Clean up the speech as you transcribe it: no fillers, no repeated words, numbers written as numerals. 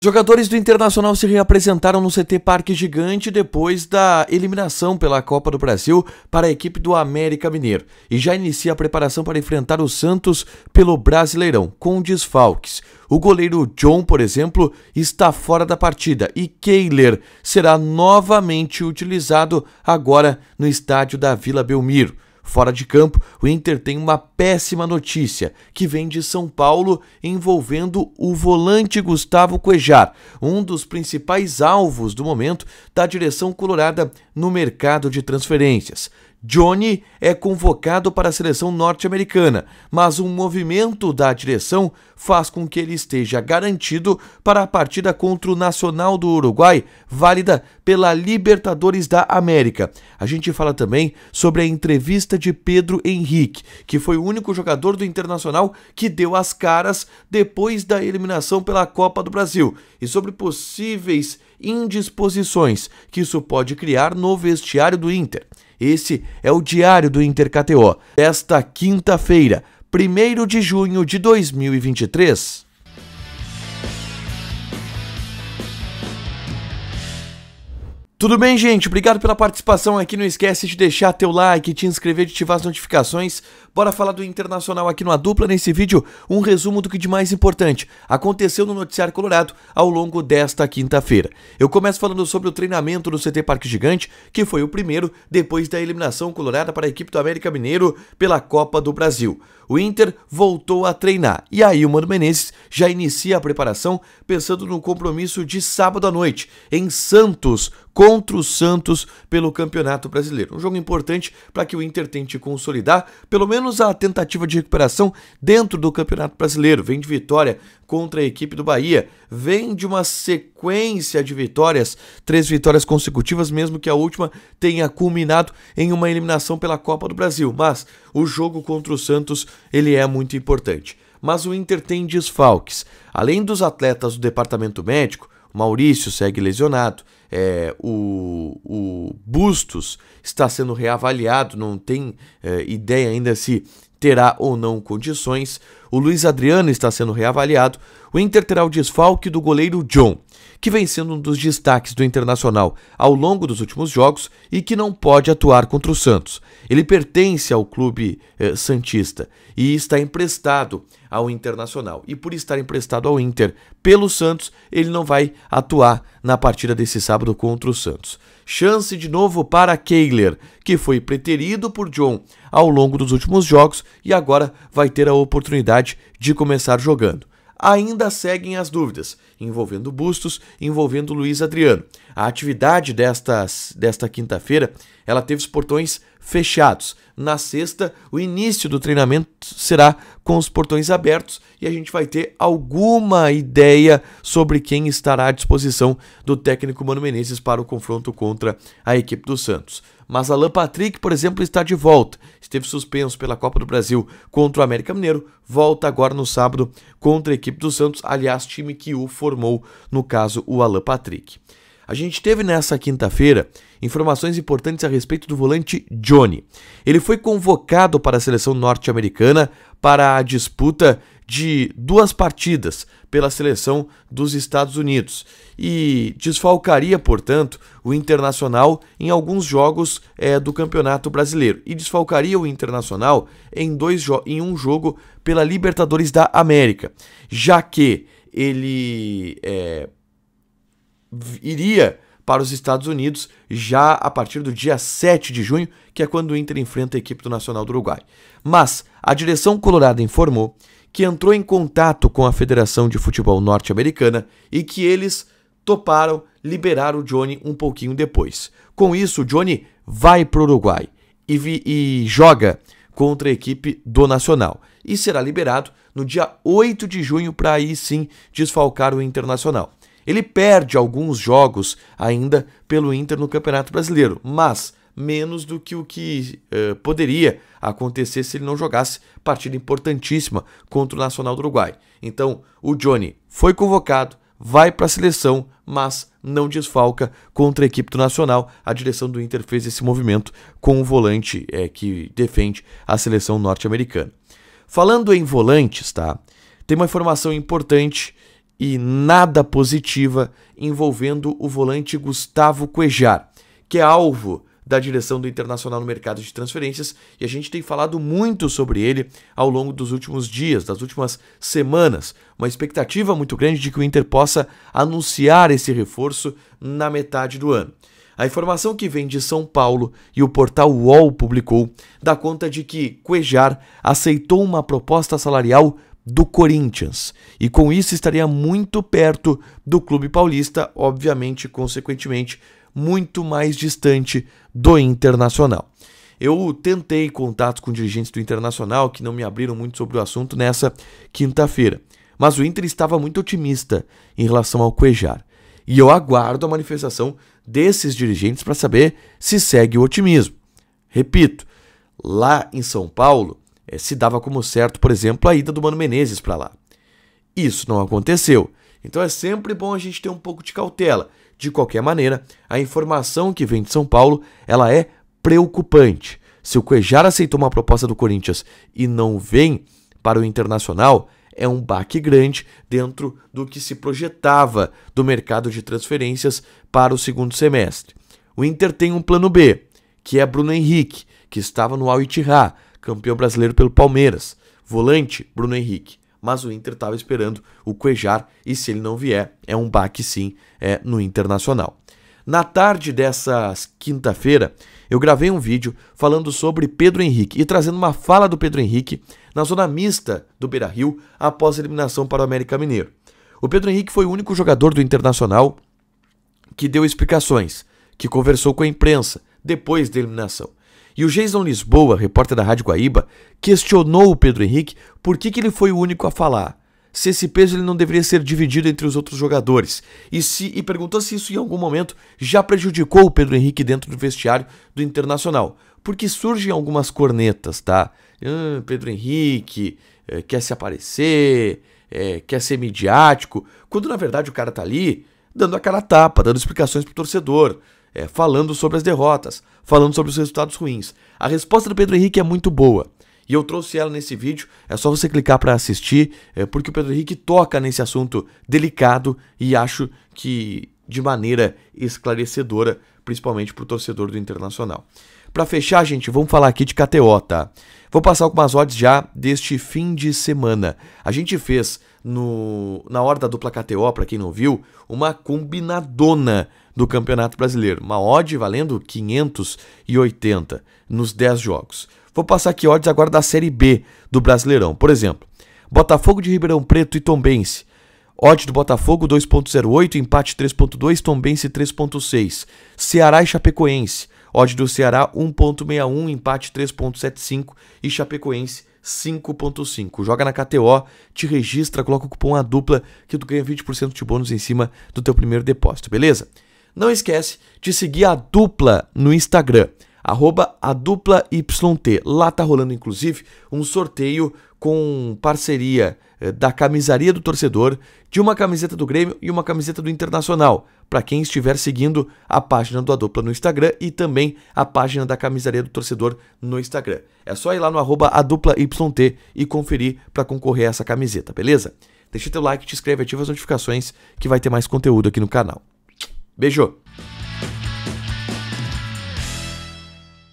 Jogadores do Internacional se reapresentaram no CT Parque Gigante depois da eliminação pela Copa do Brasil para a equipe do América Mineiro e já inicia a preparação para enfrentar o Santos pelo Brasileirão, com desfalques. O goleiro John, por exemplo, está fora da partida e Kehler será novamente utilizado agora no estádio da Vila Belmiro. Fora de campo, o Inter tem uma péssima notícia que vem de São Paulo envolvendo o volante Gustavo Cuéllar, um dos principais alvos do momento da direção colorada no mercado de transferências. Johnny é convocado para a seleção norte-americana, mas um movimento da direção faz com que ele esteja garantido para a partida contra o Nacional do Uruguai, válida pela Libertadores da América. A gente fala também sobre a entrevista de Pedro Henrique, que foi o único jogador do Internacional que deu as caras depois da eliminação pela Copa do Brasil, e sobre possíveis indisposições que isso pode criar no vestiário do Inter. Esse é o Diário do Inter KTO, esta quinta-feira, 1º de junho de 2023. Tudo bem, gente? Obrigado pela participação aqui. Não esquece de deixar teu like, te inscrever, de ativar as notificações. Bora falar do Internacional aqui no A Dupla. Nesse vídeo, um resumo do que de mais importante aconteceu no noticiário colorado ao longo desta quinta-feira. Eu começo falando sobre o treinamento no CT Parque Gigante, que foi o primeiro depois da eliminação colorada para a equipe do América Mineiro pela Copa do Brasil. O Inter voltou a treinar e aí o Mano Menezes já inicia a preparação pensando no compromisso de sábado à noite em Santos, contra o Santos pelo Campeonato Brasileiro. Um jogo importante para que o Inter tente consolidar pelo menos a tentativa de recuperação dentro do Campeonato Brasileiro. Vem de vitória contra a equipe do Bahia, vem de uma sequência de vitórias, 3 vitórias consecutivas, mesmo que a última tenha culminado em uma eliminação pela Copa do Brasil. Mas o jogo contra o Santos, ele é muito importante. Mas o Inter tem desfalques. Além dos atletas do departamento médico, o Maurício segue lesionado, o Bustos está sendo reavaliado, não tem ideia ainda se terá ou não condições. O Luiz Adriano está sendo reavaliado. O Inter terá o desfalque do goleiro John, que vem sendo um dos destaques do Internacional ao longo dos últimos jogos e que não pode atuar contra o Santos. Ele pertence ao clube santista e está emprestado ao Internacional. E por estar emprestado ao Inter pelo Santos, ele não vai atuar na partida desse sábado contra o Santos. Chance de novo para Kehler, que foi preterido por John ao longo dos últimos jogos e agora vai ter a oportunidade de começar jogando. Ainda seguem as dúvidas, envolvendo Bustos, envolvendo Luiz Adriano. A atividade desta quinta-feira, ela teve os portões fechados. Na sexta, o início do treinamento será com os portões abertos e a gente vai ter alguma ideia sobre quem estará à disposição do técnico Mano Menezes para o confronto contra a equipe do Santos. Mas Alan Patrick, por exemplo, está de volta. Esteve suspenso pela Copa do Brasil contra o América Mineiro. Volta agora no sábado contra a equipe do Santos. Aliás, time que o formou, no caso, o Alan Patrick. A gente teve nessa quinta-feira informações importantes a respeito do volante Johnny. Ele foi convocado para a seleção norte-americana para a disputa de 2 partidas pela seleção dos Estados Unidos e desfalcaria, portanto, o Internacional em alguns jogos do Campeonato Brasileiro e desfalcaria o Internacional em um jogo pela Libertadores da América, já que ele iria para os Estados Unidos já a partir do dia 7 de junho, que é quando o Inter enfrenta a equipe do Nacional do Uruguai. Mas a direção colorada informou que entrou em contato com a Federação de Futebol Norte-Americana e que eles toparam liberar o Johnny um pouquinho depois. Com isso, o Johnny vai para o Uruguai e joga contra a equipe do Nacional e será liberado no dia 8 de junho para aí sim desfalcar o Internacional. Ele perde alguns jogos ainda pelo Inter no Campeonato Brasileiro, mas menos do que o que poderia acontecer se ele não jogasse partida importantíssima contra o Nacional do Uruguai. Então, o Johnny foi convocado, vai para a seleção, mas não desfalca contra a equipe do Nacional. A direção do Inter fez esse movimento com o volante que defende a seleção norte-americana. Falando em volantes, tá? Tem uma informação importante e nada positiva envolvendo o volante Gustavo Cuéllar, que é alvo da direção do Internacional no mercado de transferências, e a gente tem falado muito sobre ele ao longo dos últimos dias, das últimas semanas. Uma expectativa muito grande de que o Inter possa anunciar esse reforço na metade do ano. A informação que vem de São Paulo e o portal UOL publicou dá conta de que Cuéllar aceitou uma proposta salarial do Corinthians e com isso estaria muito perto do clube paulista, obviamente, consequentemente, muito mais distante do Internacional. Eu tentei contatos com dirigentes do Internacional que não me abriram muito sobre o assunto nessa quinta-feira, mas o Inter estava muito otimista em relação ao Cuéllar. E eu aguardo a manifestação desses dirigentes para saber se segue o otimismo. Repito, lá em São Paulo se dava como certo, por exemplo, a ida do Mano Menezes para lá. Isso não aconteceu. Então é sempre bom a gente ter um pouco de cautela. De qualquer maneira, a informação que vem de São Paulo, ela é preocupante. Se o Cuéllar aceitou uma proposta do Corinthians e não vem para o Internacional, é um baque grande dentro do que se projetava do mercado de transferências para o segundo semestre. O Inter tem um plano B, que é Bruno Henrique, que estava no Al-Ittihad, campeão brasileiro pelo Palmeiras. Volante, Bruno Henrique. Mas o Inter estava esperando o Cuéllar e se ele não vier, é um baque sim no Internacional. Na tarde dessa quinta-feira, eu gravei um vídeo falando sobre Pedro Henrique e trazendo uma fala do Pedro Henrique na zona mista do Beira-Rio após a eliminação para o América Mineiro. O Pedro Henrique foi o único jogador do Internacional que deu explicações, que conversou com a imprensa depois da eliminação. E o Jason Lisboa, repórter da Rádio Guaíba, questionou o Pedro Henrique por que ele foi o único a falar, se esse peso ele não deveria ser dividido entre os outros jogadores, e perguntou se isso em algum momento já prejudicou o Pedro Henrique dentro do vestiário do Internacional, porque surgem algumas cornetas, tá? Pedro Henrique quer se aparecer, quer ser midiático, quando na verdade o cara tá ali dando a cara a tapa, dando explicações pro torcedor, falando sobre as derrotas, falando sobre os resultados ruins. A resposta do Pedro Henrique é muito boa. E eu trouxe ela nesse vídeo, é só você clicar para assistir, porque o Pedro Henrique toca nesse assunto delicado e acho que de maneira esclarecedora, principalmente para o torcedor do Internacional. Para fechar, gente, vamos falar aqui de KTO, tá? Vou passar algumas odds já deste fim de semana. A gente fez na hora da dupla KTO, para quem não viu, uma combinadona do Campeonato Brasileiro. Uma odd valendo 580 nos 10 jogos. Vou passar aqui odds agora da Série B do Brasileirão. Por exemplo, Botafogo de Ribeirão Preto e Tombense. Odd do Botafogo 2.08, empate 3.2, Tombense 3.6. Ceará e Chapecoense. Odd do Ceará 1.61, empate 3.75 e Chapecoense 5.5. Joga na KTO, te registra, coloca o cupom ADUPLA que tu ganha 20% de bônus em cima do teu primeiro depósito, beleza? Não esquece de seguir a Dupla no Instagram, @ADuplaYT. Lá tá rolando inclusive um sorteio com parceria da Camisaria do Torcedor, de uma camiseta do Grêmio e uma camiseta do Internacional, para quem estiver seguindo a página do Adupla no Instagram e também a página da Camisaria do Torcedor no Instagram. É só ir lá no @ADuplaYT e conferir para concorrer a essa camiseta, beleza? Deixa teu like, te inscreve, ativa as notificações que vai ter mais conteúdo aqui no canal. Beijo!